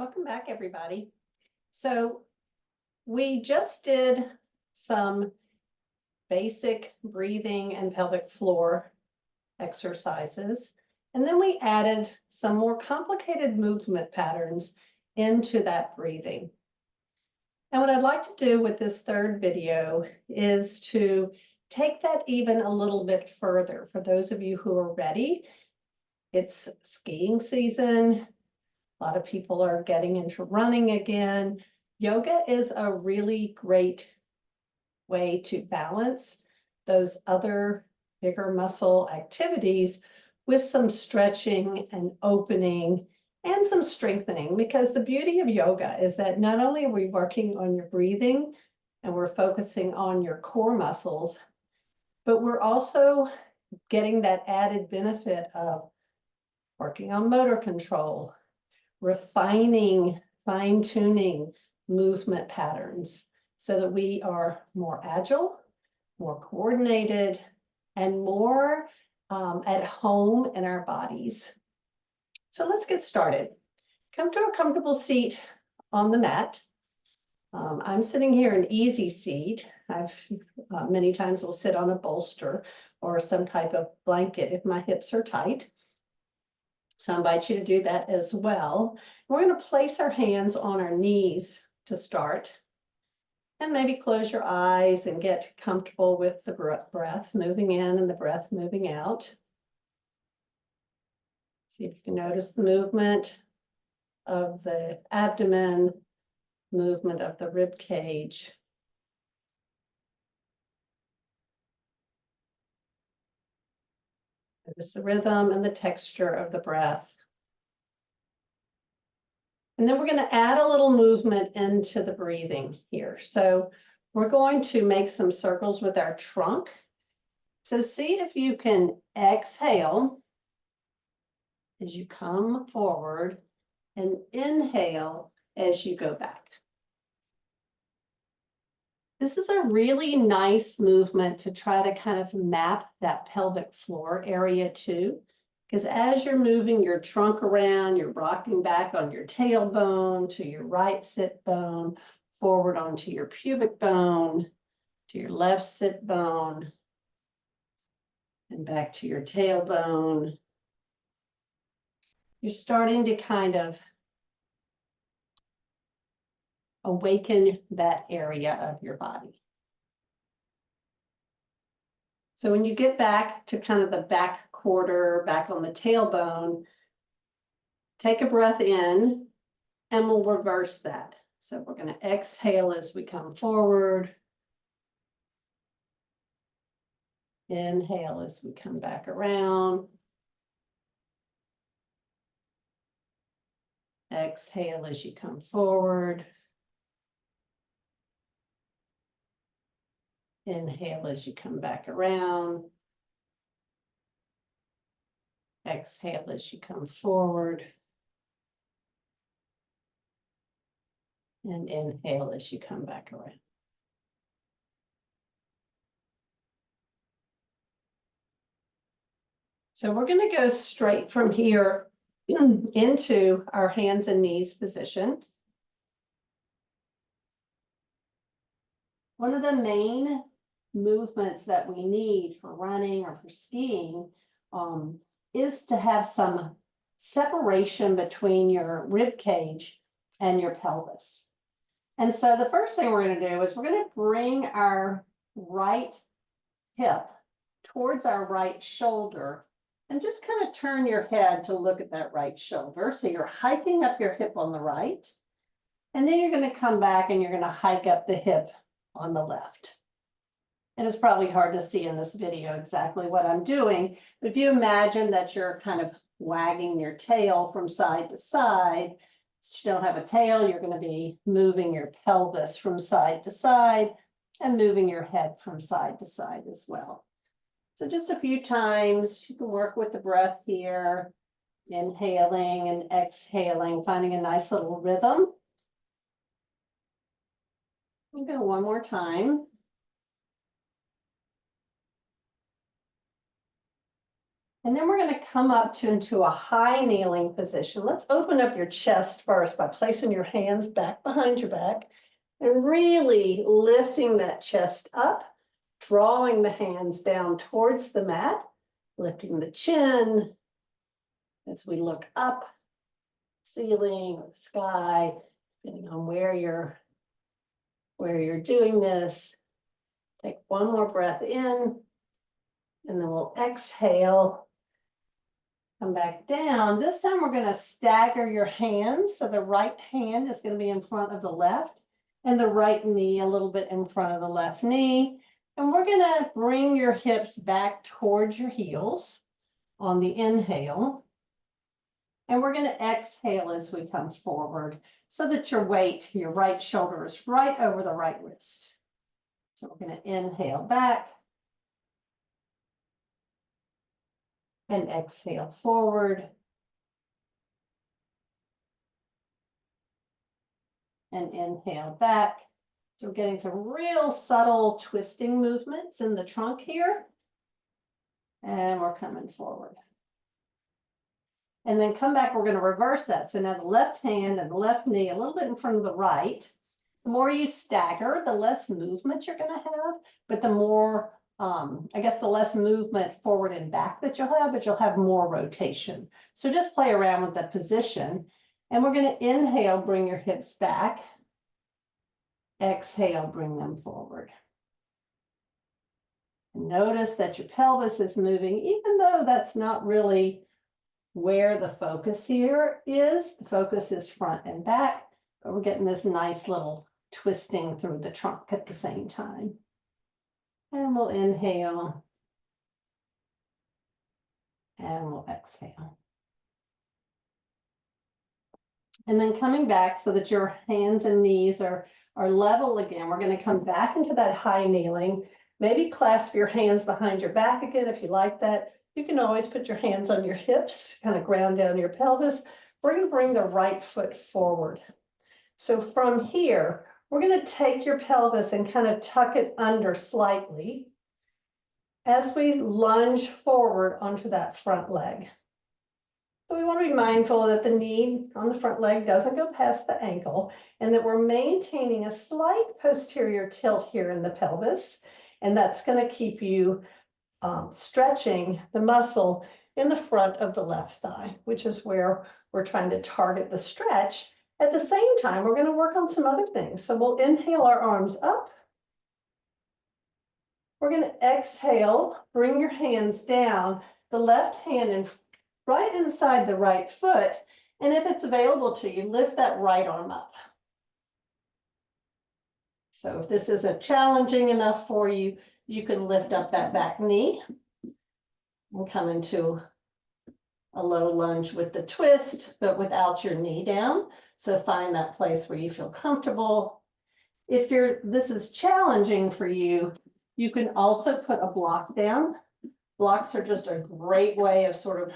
Welcome back, everybody. So we just did some basic breathing and pelvic floor exercises, and then we added some more complicated movement patterns into that breathing. And what I'd like to do with this third video is to take that even a little bit further. For those of you who are ready, it's skiing season. A lot of people are getting into running again. Yoga is a really great way to balance those other bigger muscle activities with some stretching and opening and some strengthening, because the beauty of yoga is that not only are we working on your breathing and we're focusing on your core muscles, but we're also getting that added benefit of working on motor control, refining, fine-tuning movement patterns so that we are more agile, more coordinated, and more at home in our bodies. So let's get started. Come to a comfortable seat on the mat. I'm sitting here in easy seat. I've many times will sit on a bolster or some type of blanket if my hips are tight. So I invite you to do that as well. We're going to place our hands on our knees to start. And maybe close your eyes and get comfortable with the breath moving in and the breath moving out. See if you can notice the movement of the abdomen, movement of the rib cage. Notice the rhythm and the texture of the breath. And then we're going to add a little movement into the breathing here. So we're going to make some circles with our trunk. So see if you can exhale as you come forward and inhale as you go back. This is a really nice movement to try to kind of map that pelvic floor area too. Because as you're moving your trunk around, you're rocking back on your tailbone to your right sit bone, forward onto your pubic bone, to your left sit bone, and back to your tailbone. You're starting to kind of awaken that area of your body. So when you get back to kind of the back quarter, back on the tailbone, take a breath in and we'll reverse that. So we're going to exhale as we come forward. Inhale as we come back around. Exhale as you come forward. Inhale as you come back around. Exhale as you come forward. And inhale as you come back around. So we're going to go straight from here into our hands and knees position. One of the main movements that we need for running or for skiing is to have some separation between your rib cage and your pelvis. And so the first thing we're going to do is we're going to bring our right hip towards our right shoulder and just kind of turn your head to look at that right shoulder. So you're hiking up your hip on the right, and then you're going to come back and you're going to hike up the hip on the left. And it's probably hard to see in this video exactly what I'm doing, but if you imagine that you're kind of wagging your tail from side to side, since you don't have a tail, you're going to be moving your pelvis from side to side and moving your head from side to side as well. So just a few times, you can work with the breath here, inhaling and exhaling, finding a nice little rhythm. We'll go one more time. And then we're going to come up into a high kneeling position. Let's open up your chest first by placing your hands back behind your back and really lifting that chest up, drawing the hands down towards the mat, lifting the chin as we look up, ceiling or sky, depending on where you're doing this. Take one more breath in, and then we'll exhale. Come back down. This time we're going to stagger your hands. So the right hand is going to be in front of the left and the right knee a little bit in front of the left knee. And we're going to bring your hips back towards your heels on the inhale. And we're going to exhale as we come forward so that your weight, your right shoulder is right over the right wrist. So we're going to inhale back. And exhale forward. And inhale back. So we're getting some real subtle twisting movements in the trunk here. And we're coming forward. And then come back, we're going to reverse that. So now the left hand and the left knee a little bit in front of the right. The more you stagger, the less movement you're going to have, but the more I guess the less movement forward and back that you'll have, but you'll have more rotation. So just play around with that position. And we're going to inhale, bring your hips back. Exhale, bring them forward. And notice that your pelvis is moving, even though that's not really where the focus here is. The focus is front and back, but we're getting this nice little twisting through the trunk at the same time. And we'll inhale. And we'll exhale. And then coming back so that your hands and knees are level again. We're going to come back into that high kneeling. Maybe clasp your hands behind your back again if you like that. You can always put your hands on your hips, kind of ground down your pelvis. We're going to bring the right foot forward. So from here, we're going to take your pelvis and kind of tuck it under slightly as we lunge forward onto that front leg. So we want to be mindful that the knee on the front leg doesn't go past the ankle and that we're maintaining a slight posterior tilt here in the pelvis. And that's going to keep you stretching the muscle in the front of the left thigh, which is where we're trying to target the stretch. At the same time, we're going to work on some other things. So we'll inhale our arms up. We're going to exhale, bring your hands down, the left hand in right inside the right foot. And if it's available to you, lift that right arm up. So if this isn't challenging enough for you, you can lift up that back knee and come into a low lunge with the twist, but without your knee down. So find that place where you feel comfortable. If this is challenging for you, you can also put a block down. Blocks are just a great way of sort of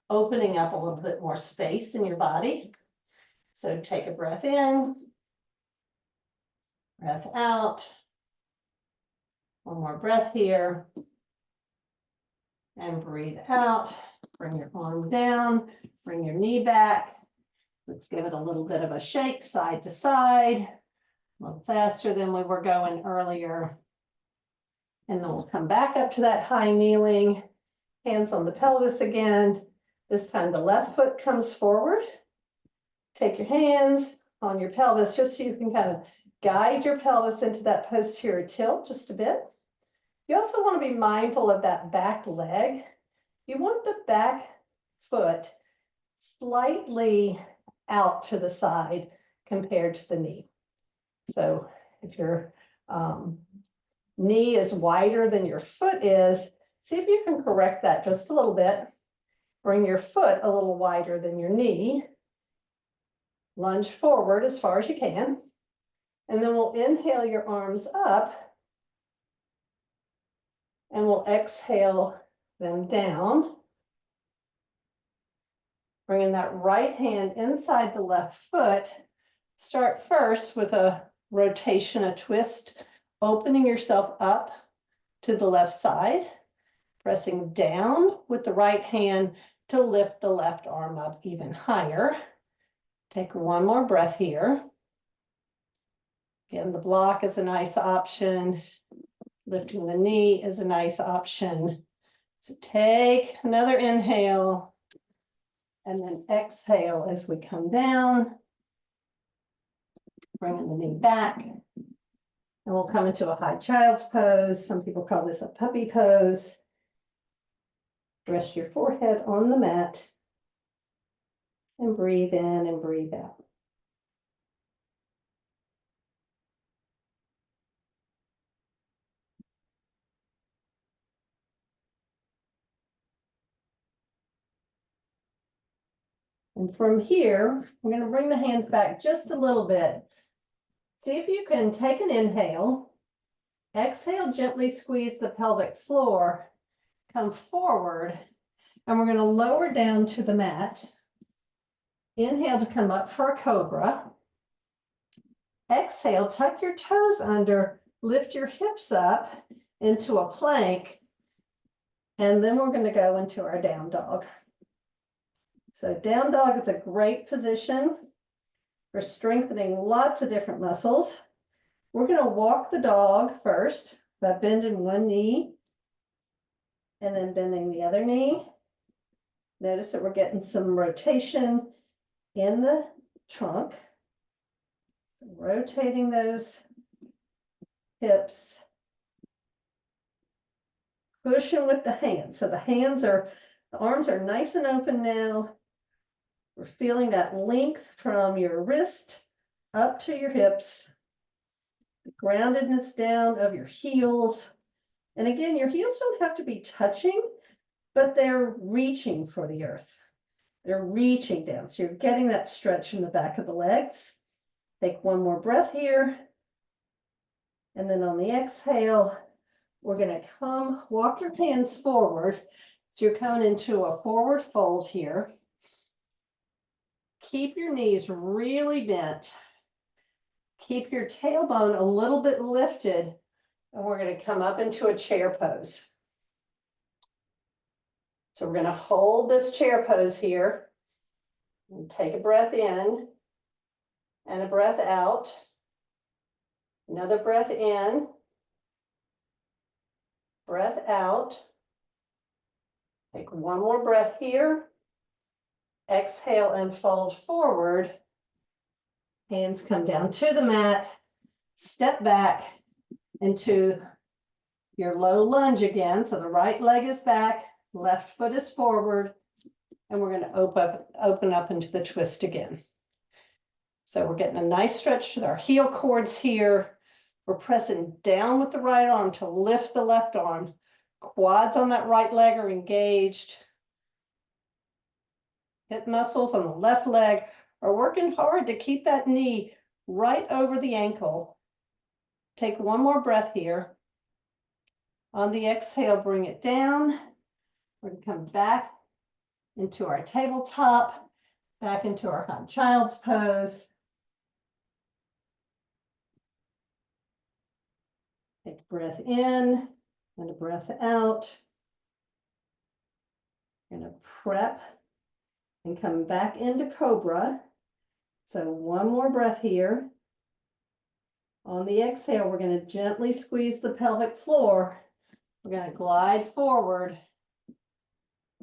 opening up a little bit more space in your body. So take a breath in, breath out. One more breath here. And breathe out. Bring your arm down, bring your knee back. Let's give it a little bit of a shake side to side, a little faster than we were going earlier. And then we'll come back up to that high kneeling, hands on the pelvis again. This time the left foot comes forward. Take your hands on your pelvis just so you can kind of guide your pelvis into that posterior tilt just a bit. You also want to be mindful of that back leg. You want the back foot slightly out to the side compared to the knee. So if your knee is wider than your foot is, see if you can correct that just a little bit. Bring your foot a little wider than your knee. Lunge forward as far as you can. And then we'll inhale your arms up. And we'll exhale them down. Bringing that right hand inside the left foot. Start first with a rotation, a twist, opening yourself up to the left side. Pressing down with the right hand to lift the left arm up even higher. Take one more breath here. Again, the block is a nice option. Lifting the knee is a nice option. So take another inhale and then exhale as we come down. Bringing the knee back. And we'll come into a high child's pose. Some people call this a puppy pose. Rest your forehead on the mat and breathe in and breathe out. And from here, we're going to bring the hands back just a little bit. See if you can take an inhale. Exhale, gently squeeze the pelvic floor. Come forward. And we're going to lower down to the mat. Inhale to come up for a cobra. Exhale, tuck your toes under, lift your hips up into a plank. And then we're going to go into our down dog. So down dog is a great position for strengthening lots of different muscles. We're going to walk the dog first by bending one knee and then bending the other knee. Notice that we're getting some rotation in the trunk. So rotating those hips. Pushing with the hands. So the arms are nice and open now. We're feeling that length from your wrist up to your hips. The groundedness down of your heels. And again, your heels don't have to be touching, but they're reaching for the earth. They're reaching down. So you're getting that stretch in the back of the legs. Take one more breath here. And then on the exhale, we're going to walk your hands forward. So you're coming into a forward fold here. Keep your knees really bent. Keep your tailbone a little bit lifted. And we're going to come up into a chair pose. So we're going to hold this chair pose here. And take a breath in and a breath out. Another breath in. Breath out. Take one more breath here. Exhale and fold forward. Hands come down to the mat. Step back into your low lunge again. So the right leg is back, left foot is forward, and we're going to open up into the twist again. So we're getting a nice stretch to our heel cords here. We're pressing down with the right arm to lift the left arm. Quads on that right leg are engaged. Hip muscles on the left leg are working hard to keep that knee right over the ankle. Take one more breath here. On the exhale, bring it down. We're going to come back into our tabletop, back into our high child's pose. Take a breath in and a breath out. We're going to prep and come back into cobra. So one more breath here. On the exhale, we're going to gently squeeze the pelvic floor. We're going to glide forward.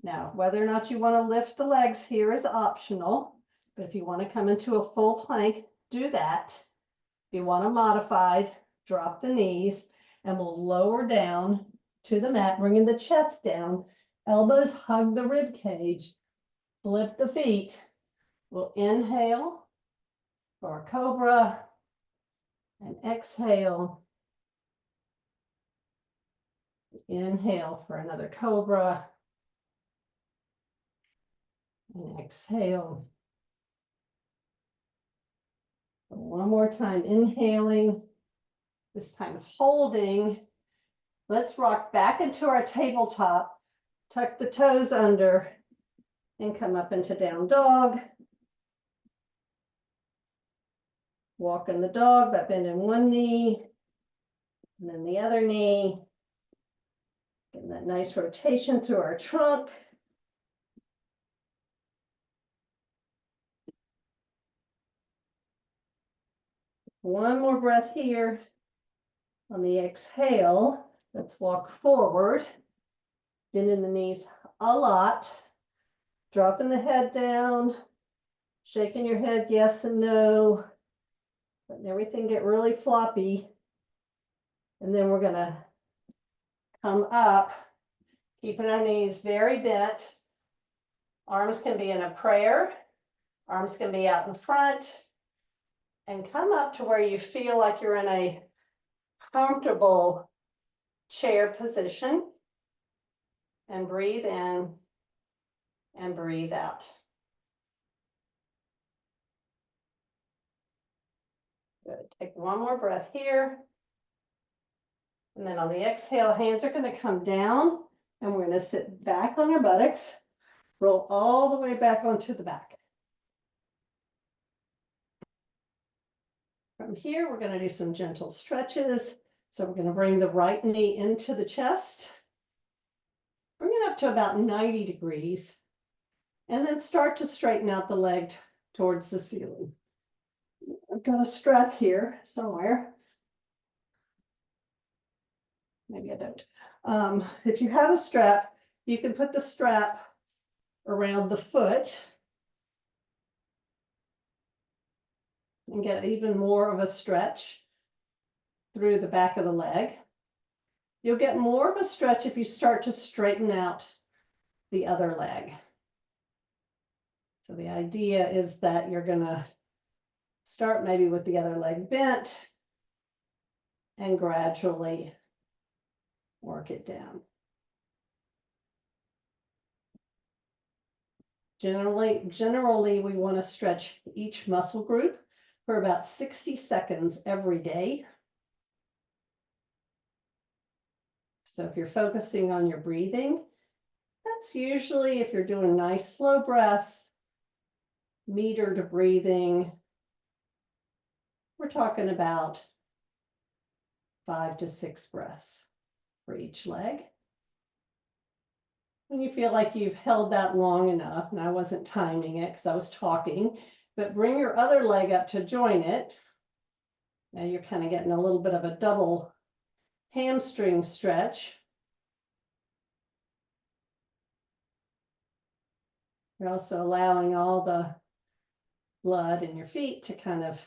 Now, whether or not you want to lift the legs here is optional, but if you want to come into a full plank, do that. If you want a modified, drop the knees, and we'll lower down to the mat, bringing the chest down. Elbows hug the rib cage. Flip the feet. We'll inhale for a cobra and exhale. Inhale for another cobra and exhale. One more time, inhaling, this time holding. Let's rock back into our tabletop, tuck the toes under, and come up into down dog. Walking the dog, but bending one knee, and then the other knee. Getting that nice rotation through our trunk. One more breath here. On the exhale, let's walk forward. Bending the knees a lot. Dropping the head down. Shaking your head yes and no. Letting everything get really floppy. And then we're gonna come up, keeping our knees very bent. Arms can be in a prayer. Arms can be out in front. And come up to where you feel like you're in a comfortable chair position. And breathe in and breathe out. Good. Take one more breath here. And then on the exhale, hands are going to come down and we're going to sit back on our buttocks, roll all the way back onto the back. From here, we're going to do some gentle stretches. So we're going to bring the right knee into the chest. Bring it up to about 90 degrees. And then start to straighten out the leg towards the ceiling. I've got a strap here somewhere. Maybe I don't. If you have a strap, you can put the strap around the foot and get even more of a stretch through the back of the leg. You'll get more of a stretch if you start to straighten out the other leg. So the idea is that you're going to start maybe with the other leg bent and gradually work it down. Generally, we want to stretch each muscle group for about 60 seconds every day. So if you're focusing on your breathing, that's usually if you're doing nice slow breaths, metered breathing, we're talking about 5 to 6 breaths for each leg. When you feel like you've held that long enough, and I wasn't timing it because I was talking, but bring your other leg up to join it. Now you're kind of getting a little bit of a double hamstring stretch. You're also allowing all the blood in your feet to kind of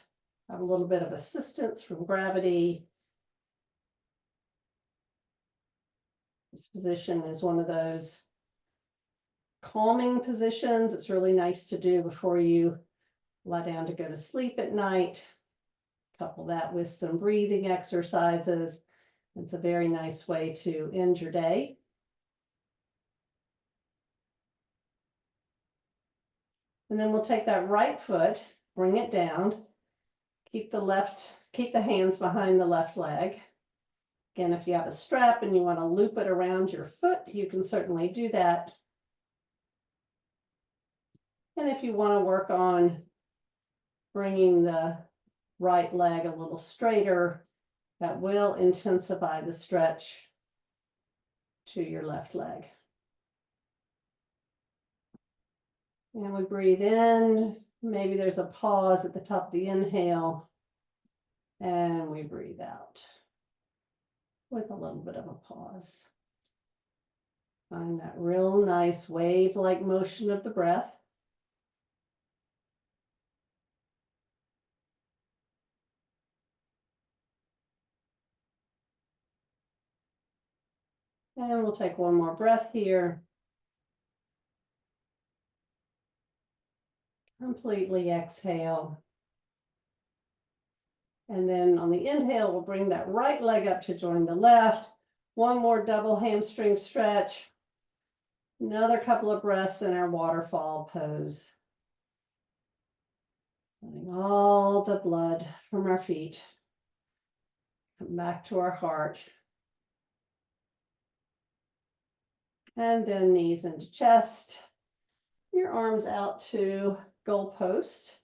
have a little bit of assistance from gravity. This position is one of those calming positions. It's really nice to do before you lie down to go to sleep at night. Couple that with some breathing exercises. It's a very nice way to end your day. And then we'll take that right foot, bring it down, keep the hands behind the left leg. Again, if you have a strap and you want to loop it around your foot, you can certainly do that. And if you want to work on bringing the right leg a little straighter, that will intensify the stretch to your left leg. And we breathe in. Maybe there's a pause at the top of the inhale. And we breathe out with a little bit of a pause. Find that real nice wave-like motion of the breath. And we'll take one more breath here. Completely exhale. And then on the inhale, we'll bring that right leg up to join the left. One more double hamstring stretch. Another couple of breaths in our waterfall pose. Letting all the blood from our feet come back to our heart. And then knees into chest. Your arms out to goalpost.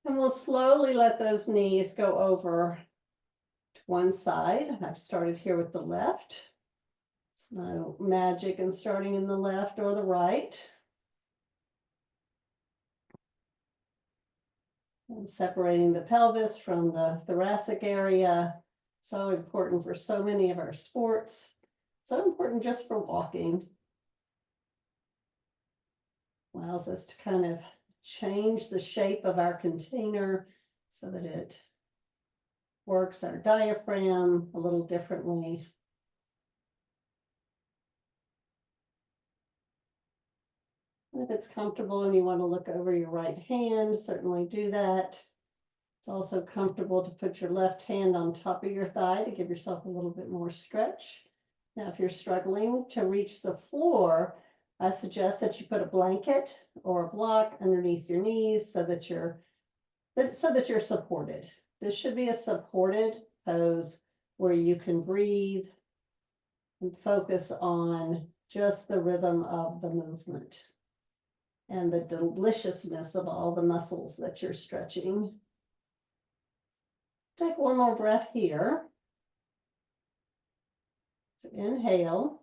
And we'll slowly let those knees go over to one side. I've started here with the left. No magic in starting in the left or the right. And separating the pelvis from the thoracic area. So important for so many of our sports. So important just for walking. Allows us to kind of change the shape of our container so that it works our diaphragm a little differently. And if it's comfortable and you want to look over your right hand, certainly do that. It's also comfortable to put your left hand on top of your thigh to give yourself a little bit more stretch. Now, if you're struggling to reach the floor, I suggest that you put a blanket or a block underneath your knees so that you're supported. This should be a supported pose where you can breathe and focus on just the rhythm of the movement and the deliciousness of all the muscles that you're stretching. Take one more breath here. So inhale.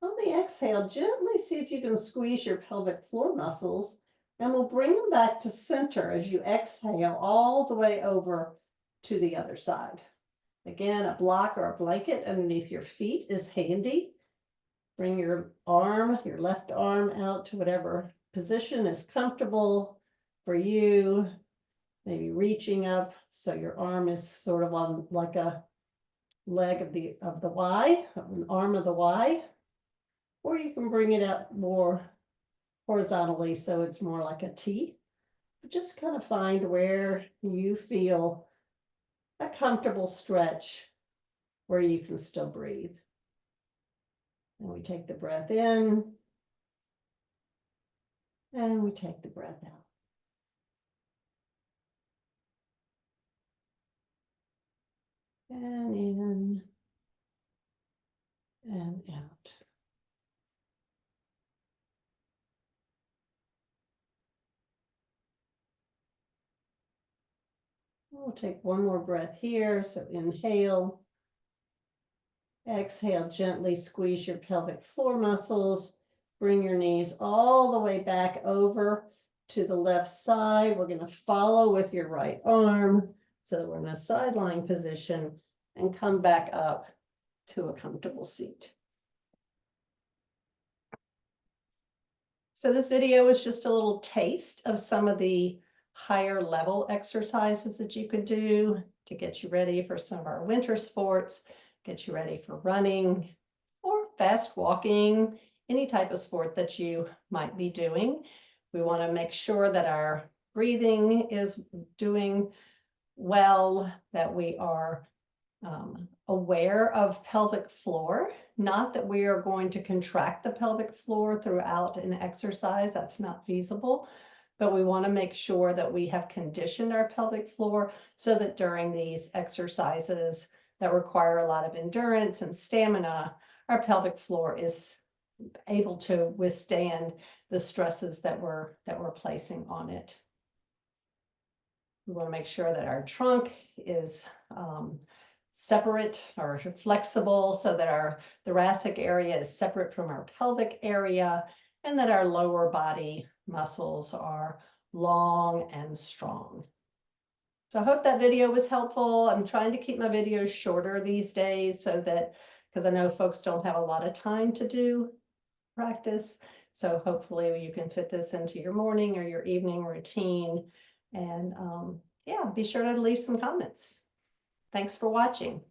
On the exhale, gently see if you can squeeze your pelvic floor muscles, and we'll bring them back to center as you exhale all the way over to the other side. Again, a block or a blanket underneath your feet is handy. Bring your arm, your left arm out to whatever position is comfortable for you. Maybe reaching up so your arm is sort of on like a leg of the Y, an arm of the Y. Or you can bring it up more horizontally so it's more like a T. But just kind of find where you feel a comfortable stretch where you can still breathe. And we take the breath in and we take the breath out. And in and out. We'll take one more breath here. So inhale. Exhale, gently squeeze your pelvic floor muscles. Bring your knees all the way back over to the left side. We're going to follow with your right arm so that we're in a side lying position and come back up to a comfortable seat. So this video was just a little taste of some of the higher level exercises that you could do to get you ready for some of our winter sports, get you ready for running or fast walking, any type of sport that you might be doing. We want to make sure that our breathing is doing well, that we are aware of pelvic floor, not that we are going to contract the pelvic floor throughout an exercise. That's not feasible, but we want to make sure that we have conditioned our pelvic floor so that during these exercises that require a lot of endurance and stamina, our pelvic floor is able to withstand the stresses that we're placing on it. We want to make sure that our trunk is separate or flexible so that our thoracic area is separate from our pelvic area and that our lower body muscles are long and strong. So I hope that video was helpful. I'm trying to keep my videos shorter these days so that, because I know folks don't have a lot of time to do practice. So hopefully you can fit this into your morning or your evening routine. And yeah, be sure to leave some comments. Thanks for watching.